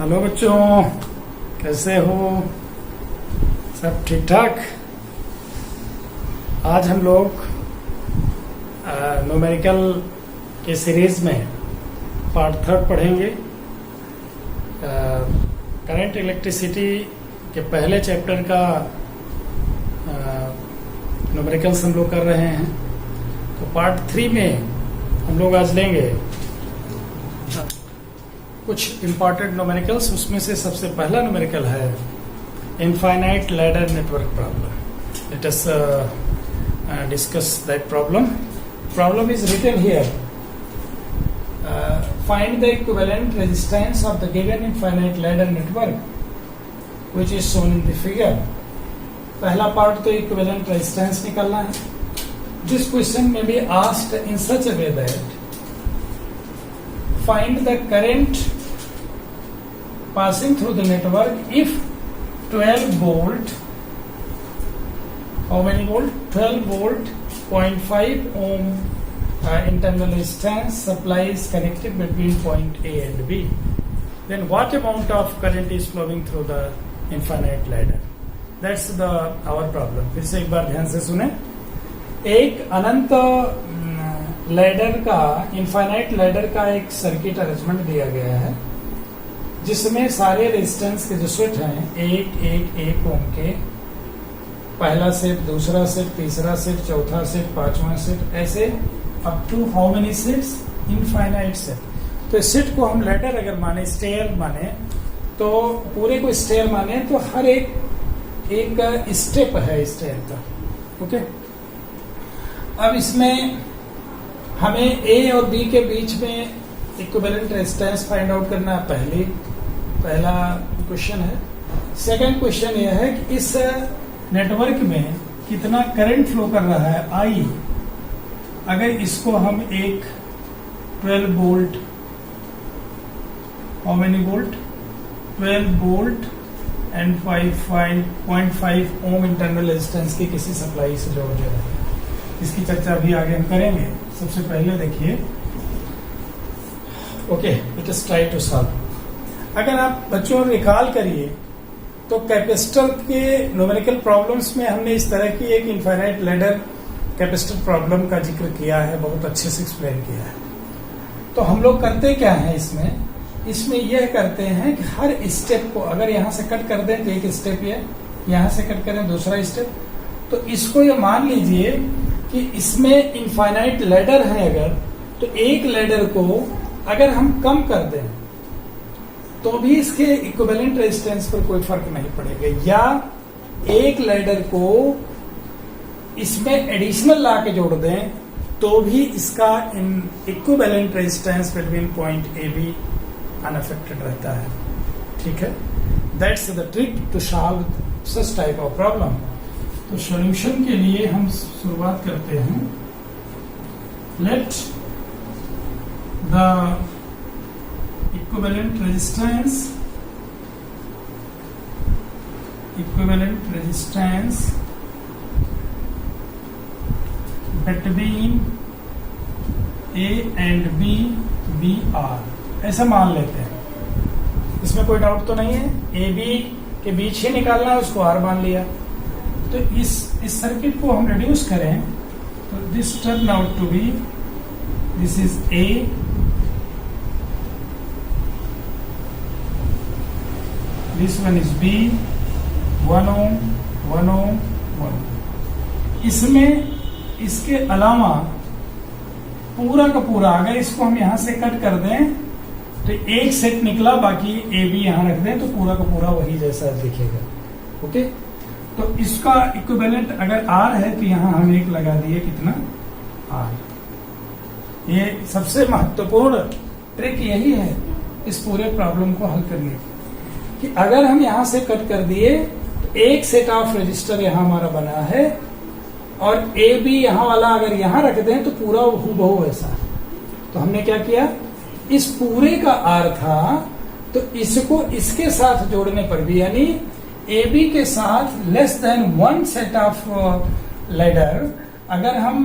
Hello बच्चों, कैसे हो? सब ठीक ठाक। आज हम लोग न्यूमेरिकल के सीरीज में पार्ट 3 पढ़ेंगे। करंट इलेक्ट्रिसिटी के पहले चैप्टर का न्यूमेरिकल्स हम लोग कर रहे हैं। तो पार्ट 3 में हम लोग आज लेंगे कुछ इंपॉर्टेंट न्यूमेरिकल्स। उसमें से सबसे पहला न्यूमेरिकल है infinite ladder network problem. Let us discuss that problem. Problem is written here. Find the equivalent resistance of the given infinite ladder network which is shown in the figure. पहला part तो equivalent resistance निकालना है. This question may be asked in such a way that find the current passing through the network if 12 volt, how many volt? 12 volt 0.5 ohm internal resistance supply is connected between point A and B. Then what amount of current is flowing through the infinite ladder? That's our problem. फिर से एक बार ध्यान से सुने. एक अनंत ladder का, infinite ladder का एक सर्किट अरेंजमेंट दिया गया है जिसमें सारे रेजिस्टेंस के जो सेट हैं एक ओम के, पहला सेट, दूसरा सेट, तीसरा सेट, चौथा सेट, पांचवा सेट, ऐसे up to how many sets? Infinite set. तो इस सेट को हम लैडर अगर माने, स्टेयर माने, तो पूरे को स्टेयर माने तो हर एक स्टेप है स्टेयर का. ओके. अब इसमें हमें ए और बी के बीच में इक्विवेलेंट रेजिस्टेंस फाइंड आउट करना पहला क्वेश्चन है. सेकंड क्वेश्चन यह है कि इस नेटवर्क में कितना करंट फ्लो कर रहा है, आई. अगर इसको हम एक 12 volt, how many volt? 12 volt and 0.5 ohm internal resistance की किसी सप्लाई से जोड़ दे रहे हैं. इसकी चर्चा भी आगे हम करेंगे. सबसे पहले देखिए, okay, let us try to solve. अगर आप बच्चों रिकॉल करिए तो कैपेसिटर के न्यूमेरिकल प्रॉब्लम्स में हमने इस तरह की एक इनफाइनाइट लैडर कैपेसिटर प्रॉब्लम का जिक्र किया है, बहुत अच्छे से एक्सप्लेन किया है. तो हम लोग करते क्या है इसमें यह करते हैं कि हर स्टेप को अगर यहां से कट कर दें तो एक स्टेप, ये यहां से कट करें दूसरा स्टेप, तो इसको ये मान लीजिए कि इसमें इनफाइनाइट लैडर है. अगर तो एक लैडर को अगर हम कम कर दें तो भी इसके इक्विवेलेंट रेजिस्टेंस पर कोई फर्क नहीं पड़ेगा, या एक लैडर को इसमें एडिशनल ला के जोड़ दें तो भी इसका equivalent resistance between point A B unaffected रहता है. ठीक है. That's the trick to solve such type of problem. तो सॉल्यूशन के लिए हम शुरुआत करते हैं. Let the equivalent resistance between A and B R, ऐसा मान लेते हैं. इसमें कोई डाउट तो नहीं है. ए बी के बीच ही निकालना है, उसको R मान लिया. तो इस सर्किट को हम रिड्यूस करें तो this turn out to be, this is A, this one is B, 1 ohm, 1 ohm, 1 ohm. इसमें इसके अलावा पूरा का पूरा अगर इसको हम यहां से कट कर दें तो एक सेट निकला, बाकी ए बी यहां रख दें तो पूरा का पूरा वही जैसा दिखेगा. ओके. तो इसका इक्विवेलेंट अगर R है तो यहां हम एक लगा दिए, कितना? R. ये सबसे महत्वपूर्ण ट्रिक यही है इस पूरे प्रॉब्लम को हल करने की, कि अगर हम यहां से कट कर दिए तो एक सेट ऑफ रजिस्टर यहां हमारा बना है, और ए बी यहां वाला अगर यहां रख दें तो पूरा हूबहू ऐसा. तो हमने क्या किया, इस पूरे का आर था तो इसको इसके साथ जोड़ने पर भी, यानी ए बी के साथ less than 1 set of ladder अगर हम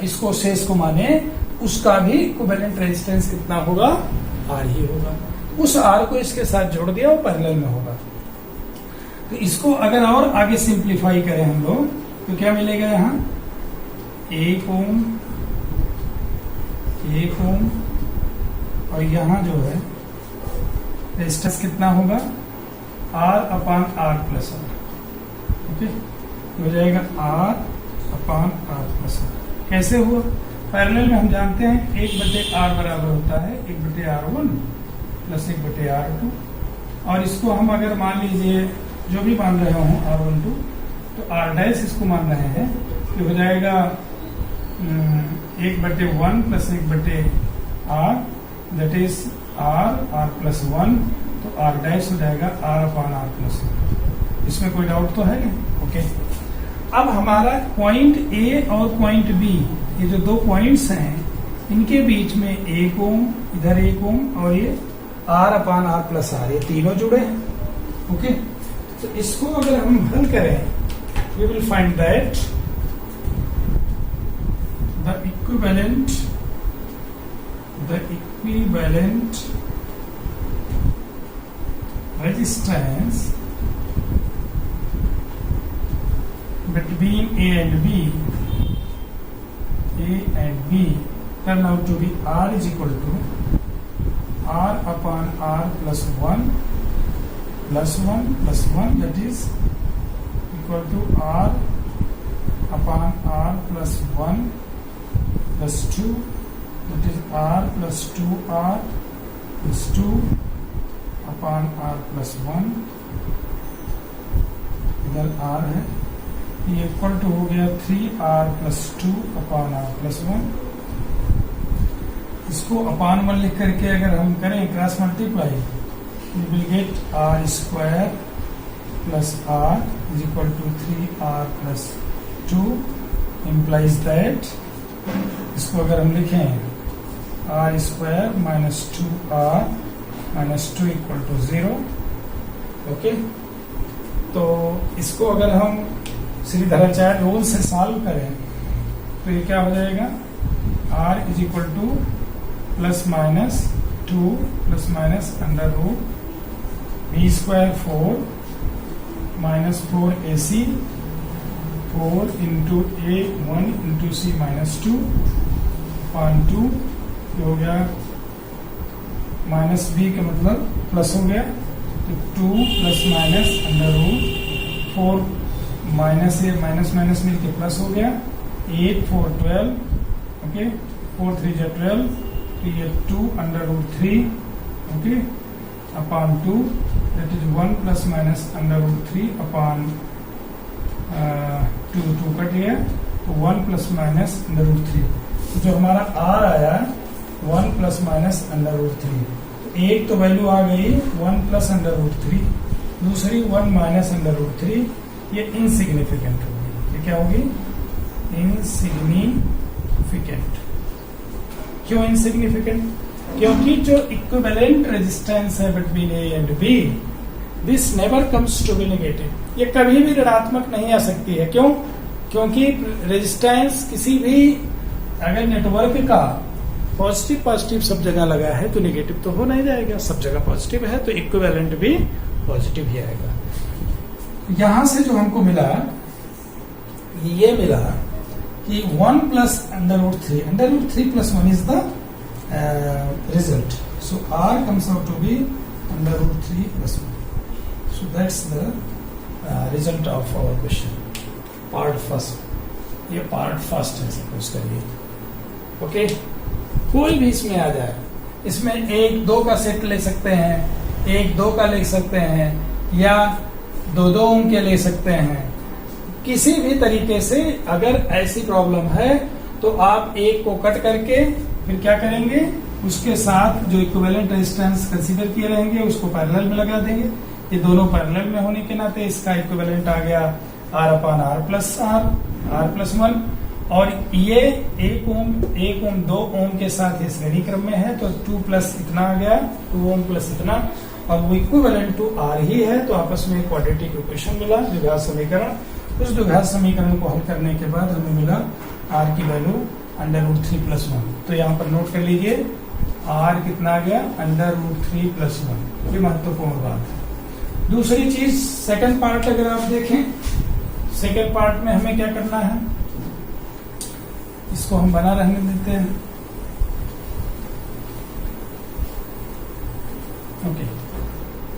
इसको शेष को माने, उसका भी इक्विवेलेंट रेजिस्टेंस कितना होगा? आर ही होगा. उस आर को इसके साथ जोड़ दिया, वो पैरेलल में होगा। तो इसको अगर और आगे सिंप्लीफाई करें हम लोग तो क्या मिलेगा, यहाँ 1 ओम और यहाँ जो है रेजिस्टेंस कितना होगा, R/R+R। ओके, हो जाएगा R/R+R। कैसे हुआ? पैरेलल में हम जानते हैं 1/R बराबर होता है 1/R1 प्लस 1/R2। और इसको हम अगर मान लीजिए जो भी मान रहे हो R12 तो R' इसको मान रहे हैं, तो हो जाएगा 1/1 plus 1/R, that is R+1, तो R' हो जाएगा R/R+1। इसमें कोई डाउट तो है नहीं? ओके, अब हमारा पॉइंट ए और पॉइंट बी, ये जो दो पॉइंट्स हैं इनके बीच में 1 ओम, इधर 1 ओम और ये R/R+R, ये तीनों जुड़े हैं। ओके, तो इसको अगर हम हल करें we will find that the equivalent resistance between A and B turn out to be R is equal to R/R+1 plus 1 that is equal to R/R+1 plus 2 that is R+2R plus 2/R+1, इधर R है, ये equal to हो गया 3R+2/R+1। इसको अपान 1 लिख करके अगर हम करें cross multiply, we will get R² plus R is equal to 3R+2 implies that, इसको अगर हम लिखें R² minus 2R minus 2 equal to 0। Okay, तो इसको अगर हम श्रीधराचार्य रूल से सॉल्व करें तो ये क्या हो जाएगा, R is equal to plus minus 2 plus minus under root B² 4 minus 4AC 4 into A1 into C minus 2 upon 2, ये हो गया माइनस B का मतलब प्लस हो गया, तो 2 plus minus under root 4 minus a minus minus मिलके प्लस हो गया, 8 4 12, ओके 4 3 जा 12, तो ये 2 under root 3, okay upon 2 that is 1 plus minus under root 3 upon 2 cut गया, तो 1 प्लस माइनस अंडर रूट 3, तो जो हमारा R आया 1 प्लस माइनस अंडर रूट 3, एक तो वैल्यू आ गई 1 प्लस अंडर रूट 3, दूसरी 1 माइनस अंडर रूट 3, ये इनसिग्निफिकेंट होगी। ये क्या होगी, इनसिग्निफिकेंट। क्यों इनसिग्निफिकेंट? क्योंकि जो इक्विवेलेंट रेजिस्टेंस है between A and B, this never comes to be negative, ये कभी भी ऋणात्मक नहीं आ सकती है। क्यों? क्योंकि रेजिस्टेंस किसी भी अगर नेटवर्क का पॉजिटिव पॉजिटिव सब जगह लगा है तो नेगेटिव तो हो नहीं जाएगा, सब जगह पॉजिटिव है तो इक्विवेलेंट भी पॉजिटिव ही आएगा। यहां से जो हमको मिला, ये मिला कि 1 plus under root 3 plus 1 is the result. So R comes out to be under root 3 plus 1. So that's the result of our question. Part first. ये part first है, सपोज करिए। ओके, कोई भी इसमें आ जाए, इसमें 1 2 का सेट ले सकते हैं, 1 2 का ले सकते हैं, या 2 2 ओम के ले सकते हैं। किसी भी तरीके से अगर ऐसी प्रॉब्लम है तो आप एक को कट करके फिर क्या करेंगे, उसके साथ जो इक्विवेलेंट रेजिस्टेंस कंसीडर किए रहेंगे उसको पैरेलल में लगा देंगे। ये दोनों पैरेलल में होने के नाते इसका इक्विवेलेंट आ गया R/R+R+1, और ये 1 ओम 2 ओम के साथ ये श्रेणी क्रम में है, तो 2 प्लस इतना आ गया, 2 ओम प्लस इतना, और वो इक्विवेलेंट टू R ही है, तो आपस में क्वाड्रेटिक इक्वेशन मिला, द्विघात समीकरण। उस द्विघात समीकरण को हल करने के बाद हमें मिला R की वैल्यू अंडर रूट 3 प्लस 1। तो यहाँ पर नोट कर लीजिए R कितना आ गया, √3 + 1। ये महत्वपूर्ण बात है। दूसरी चीज सेकंड पार्ट अगर आप देखें, सेकंड पार्ट में हमें क्या करना है, इसको हम बना रहने देते हैं। ओके,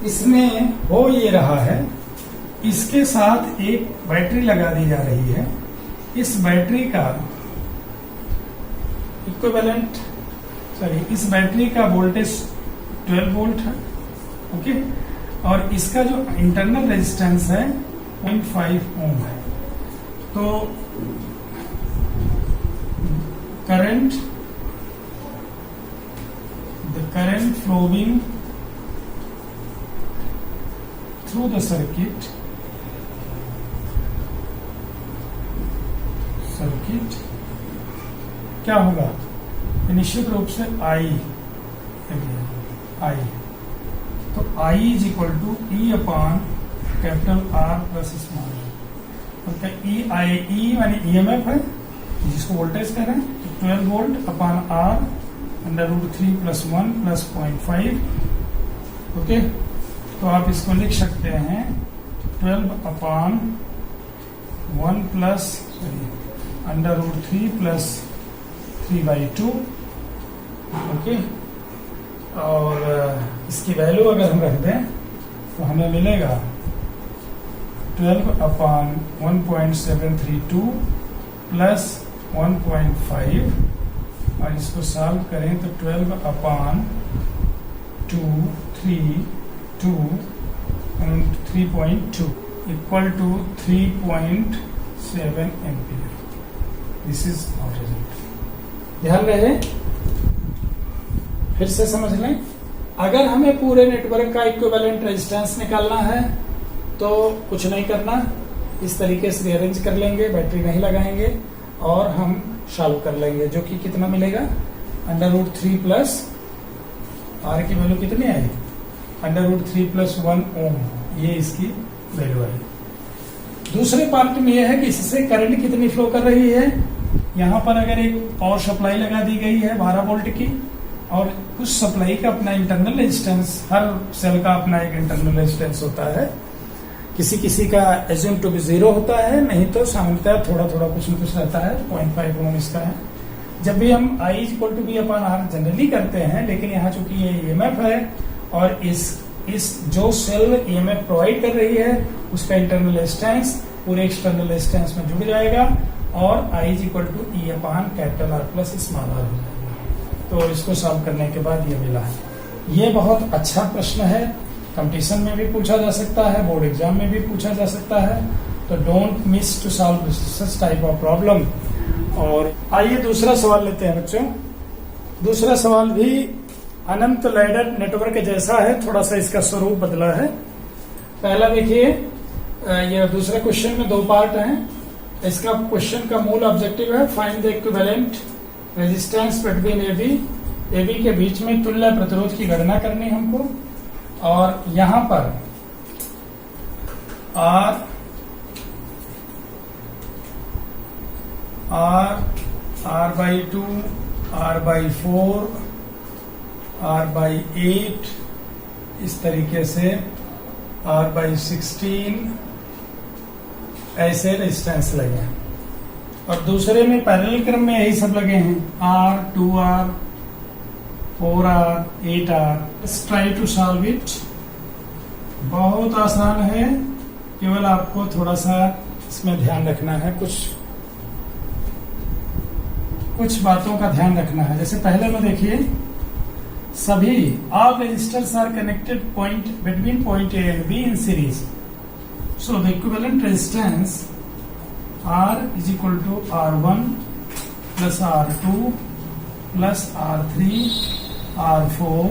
इसमें हो ये रहा है, इसके साथ एक बैटरी लगा दी जा रही है। इस बैटरी का इक्विवेलेंट, इस बैटरी का वोल्टेज 12 वोल्ट है। ओके, और इसका जो इंटरनल रेजिस्टेंस है 0.5 ओम है। तो current, the current flowing through the circuit क्या होगा, निश्चित रूप से आई। तो I is equal to E upon capital R plus small r। E यानी EMF है, जिसको वोल्टेज कह रहे हैं, 12 वोल्ट अपॉन R √3 + 1 + 0.5। ओके, तो आप इसको लिख सकते हैं 12 अपॉन 1 प्लस √3 + 3/2। ओके, और इसकी वैल्यू अगर हम रख दें तो हमें मिलेगा 12 अपॉन 1.732 + 1.5, और इसको सॉल्व करें तो 12 upon 2 3 3.2 equal to 3.7 ampere. This is our result. ध्यान रहे, फिर से समझ लें, अगर हमें पूरे नेटवर्क का इक्विवेलेंट रेजिस्टेंस निकालना है तो कुछ नहीं करना, इस तरीके से रीअरेंज कर लेंगे, बैटरी नहीं लगाएंगे और हम सॉल्व कर लेंगे, जो कि कितना मिलेगा, √3 + R की वैल्यू कितनी आई, √3 + 1 ओम, ये इसकी वैल्यू आई। दूसरे पार्ट में यह है कि इससे करंट कितनी फ्लो कर रही है। यहाँ पर अगर एक पावर सप्लाई लगा दी गई है 12 वोल्ट की, और उस सप्लाई का अपना इंटरनल रेजिस्टेंस, हर सेल का अपना एक इंटरनल रेजिस्टेंस होता है। किसी किसी का एज्यूम टू बी 0 होता है, नहीं तो सामान्यतः थोड़ा थोड़ा कुछ न कुछ रहता है। 0.5 ओम इसका है। जब भी हम I = B upon R generally करते हैं, लेकिन यहाँ चूंकि ये EMF है और इस जो सेल EMF प्रोवाइड कर रही है उसका इंटरनल रेजिस्टेंस पूरे एक्सटर्नल रेजिस्टेंस में जुड़ जाएगा और I = E upon capital R plus small r हो जाएगा। तो इसको सॉल्व करने के बाद ये मिला है। ये बहुत अच्छा प्रश्न है, कंपटीशन में भी पूछा जा सकता है, बोर्ड एग्जाम में भी पूछा जा सकता है। तो don't miss to solve such type of problem. और आइए दूसरा सवाल लेते हैं बच्चों। दूसरा सवाल भी अनंत लैडर नेटवर्क जैसा है, थोड़ा सा इसका स्वरूप बदला है। पहला देखिए, ये दूसरे क्वेश्चन में 2 पार्ट हैं। इसका क्वेश्चन का मूल ऑब्जेक्टिव है find the equivalent resistance between AB के बीच में तुल्य प्रतिरोध की गणना करनी हमको। और यहां पर R/2, R/4, R/8, इस तरीके से R/16 ऐसे रेजिस्टेंस लगे हैं। और दूसरे में पैरेलल क्रम में यही सब लगे हैं, R, 2R, 4R, 8R। Let's try to solve it. बहुत आसान है, केवल आपको थोड़ा सा इसमें ध्यान रखना है, कुछ बातों का ध्यान रखना है। जैसे पहले में देखिए, सभी all resistors are connected between point A and B in series. So the equivalent resistance R is equal to R1 plus R2 plus R3, R4,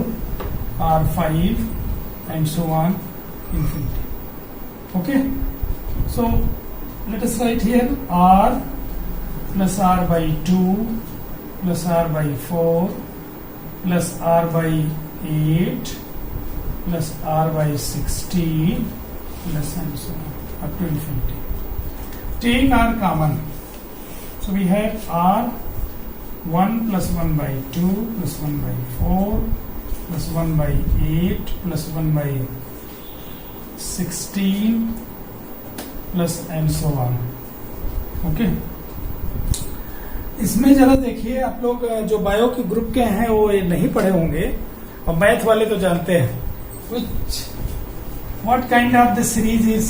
R5 and so on infinity. Okay, so let us write here R plus R/2 plus R/4 plus R/8 plus R/16 plus and so on up to infinity. Take R common. So we have R 1 plus 1 by 2 plus 1 by 4 plus 1 by 8 plus 1 by 16 plus and so on. Okay इसमें जरा देखिए, आप लोग जो bio के group के हैं वो ये नहीं पढ़े होंगे, और मैथ वाले तो जानते हैं. What kind of the series is,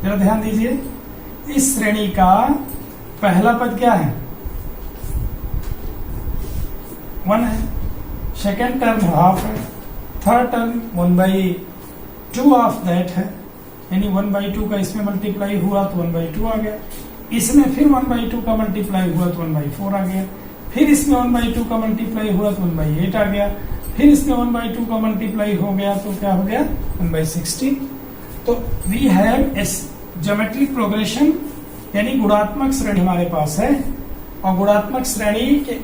जरा ध्यान दीजिए. इस श्रेणी का पहला पद क्या है? 1 है. सेकेंड टर्म हाफ है. थर्ड टर्म 1/2 ऑफ दैट है, यानी 1/2 का इसमें मल्टीप्लाई हुआ तो 1/2 आ गया. इसमें फिर 1/2 का मल्टीप्लाई हुआ तो 1/4 आ गया. फिर इसमें 1/2 का मल्टीप्लाई हुआ तो 1/8 आ गया. फिर इसमें 1/2 का मल्टीप्लाई हो गया तो क्या हो गया? 1/16. तो we have a geometric progression, यानी गुणात्मक श्रेणी हमारे पास है. और गुणात्मक श्रेणी के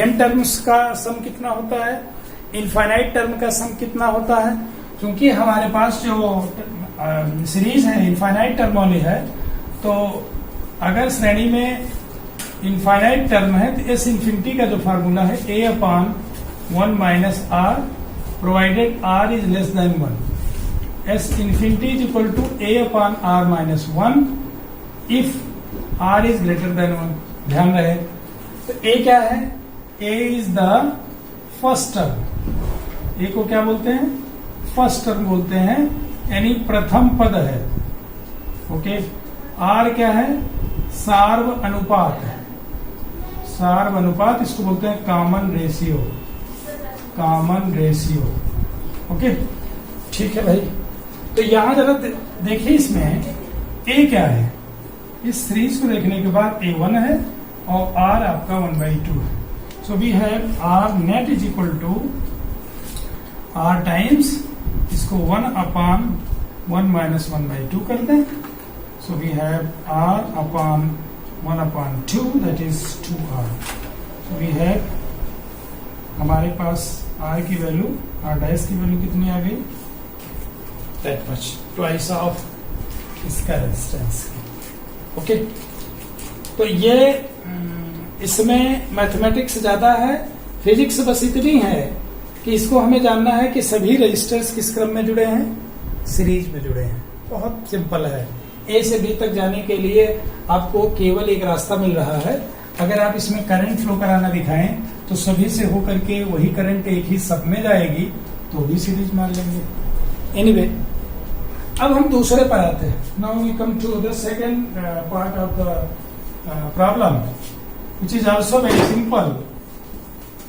n टर्म्स का सम कितना होता है, इनफाइनाइट टर्म का सम कितना होता है. क्योंकि हमारे पास जो सीरीज है इनफाइनाइट टर्म वाली है, तो अगर श्रेणी में इनफाइनाइट टर्म है तो एस इन्फिनिटी का जो फार्मूला है a/1 minus r provided r is less than 1. S infinity is equal to a/r minus 1 if r is greater than 1. ध्यान रहे, तो a क्या है? a is the first term. a को क्या बोलते हैं? फर्स्ट टर्म बोलते हैं, यानी प्रथम पद है. ओके. r क्या है? सार्व अनुपात है. सार्व अनुपात इसको बोलते हैं common ratio. Common ratio. Okay ठीक है भाई. तो यहां जरा देखिए, इसमें a क्या है? इस सीरीज को देखने के बाद a 1 है और r आपका 1/2 है. So we have r net is equal to r times इसको 1/1 minus 1/2 कर दें. So we have r upon 1/2, that is 2r. So we have हमारे पास r की वैल्यू, r डैश की वैल्यू कितनी आ गई? That much, twice of इसका resistance. Okay. तो ये इसमें मैथमेटिक्स ज्यादा है, फिजिक्स बस इतनी है कि इसको हमें जानना है कि सभी रजिस्टर्स किस क्रम में जुड़े हैं? सीरीज में जुड़े हैं. बहुत सिंपल है. ए से बी तक जाने के लिए आपको केवल एक रास्ता मिल रहा है. अगर आप इसमें करंट फ्लो कराना दिखाएं तो सभी से होकर के वही करंट एक ही सब में जाएगी, तो भी सीरीज मान लेंगे. एनीवे, अब हम दूसरे पर आते हैं. Now we come to the second part of the problem which is also very simple.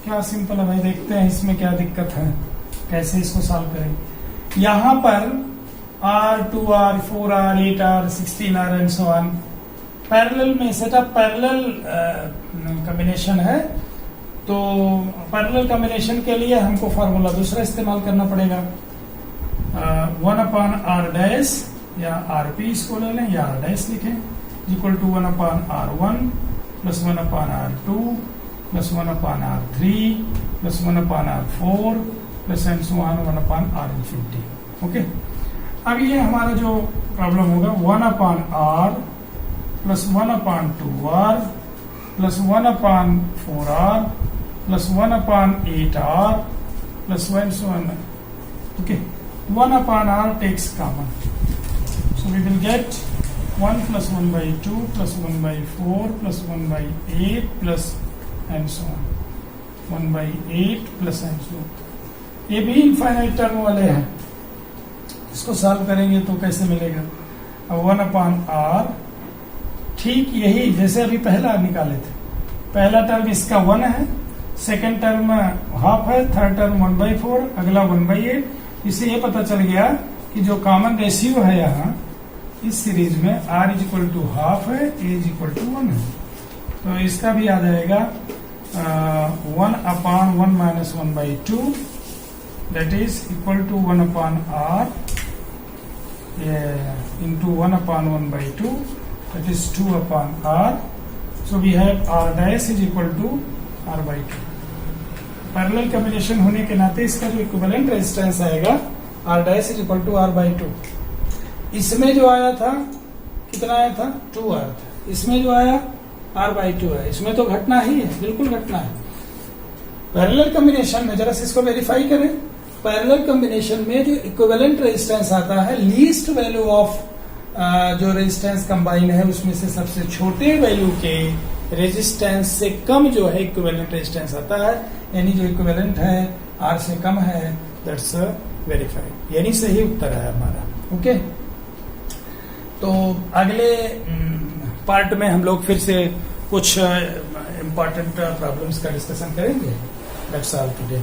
क्या सिंपल है भाई? देखते हैं इसमें क्या दिक्कत है, कैसे इसको सॉल्व करेंगे. यहां पर r, 2r, 4r, 8r, 16r and so on parallel में सेट अप पैरेलल कॉम्बिनेशन है. तो पैरेलल कॉम्बिनेशन के लिए हमको फार्मूला दूसरा इस्तेमाल करना पड़ेगा. 1/r डैश या rp इसको ले लें या r डैश लिखें, equal to 1/r1 plus 1/r2 plus 1/r3 plus 1/r4 plus and so on 1/r infinity. Okay. अब ये हमारा जो प्रॉब्लम होगा 1/r plus 1/2r plus 1/4r plus 1/8r plus 1 so on. Okay, 1/r takes common, so we will get 1 plus 1/2 plus 1/4 plus 1/8 plus and so on 1/8 plus and so on. ये भी infinite term वाले हैं. इसको solve करेंगे तो कैसे मिलेगा? अब 1/r ठीक यही जैसे अभी पहला निकाले थे. पहला टर्म इसका 1 है, सेकेंड टर्म हाफ है, थर्ड टर्म 1/4, अगला 1/8. इससे ये पता चल गया कि जो कॉमन रेशियो है यहाँ इस सीरीज में r is equal to half है, a इज इक्वल टू 1 है. तो इसका भी आ जाएगा 1/1 minus 1/2 that is equal to 1/r into 1/1/2 that is 2/r. So we have r dash is equal to r/2. Parallel combination होने के नाते इसका जो इक्विवेलेंट रेजिस्टेंस आएगा r dash is equal to r/2. इसमें जो आया था कितना आया था? 2 आया था. इसमें जो आया R/2 है, इसमें तो घटना ही है, बिल्कुल घटना है। पैरेलल कॉम्बिनेशन में जरा से इसको वेरीफाई करें। पैरेलल कॉम्बिनेशन में जो इक्विवेलेंट रेजिस्टेंस आता है, लीस्ट वैल्यू ऑफ जो रेजिस्टेंस कंबाइन है उसमें से सबसे छोटे वैल्यू के रेजिस्टेंस से कम जो है इक्विवेलेंट रेजिस्टेंस आता है, यानी जो इक्विवेलेंट है R से कम है, दैट्स वेरीफाइड, यानी सही उत्तर है हमारा। ओके, तो अगले पार्ट में हम लोग फिर से कुछ इंपॉर्टेंट प्रॉब्लम्स का डिस्कशन करेंगे। That's all today.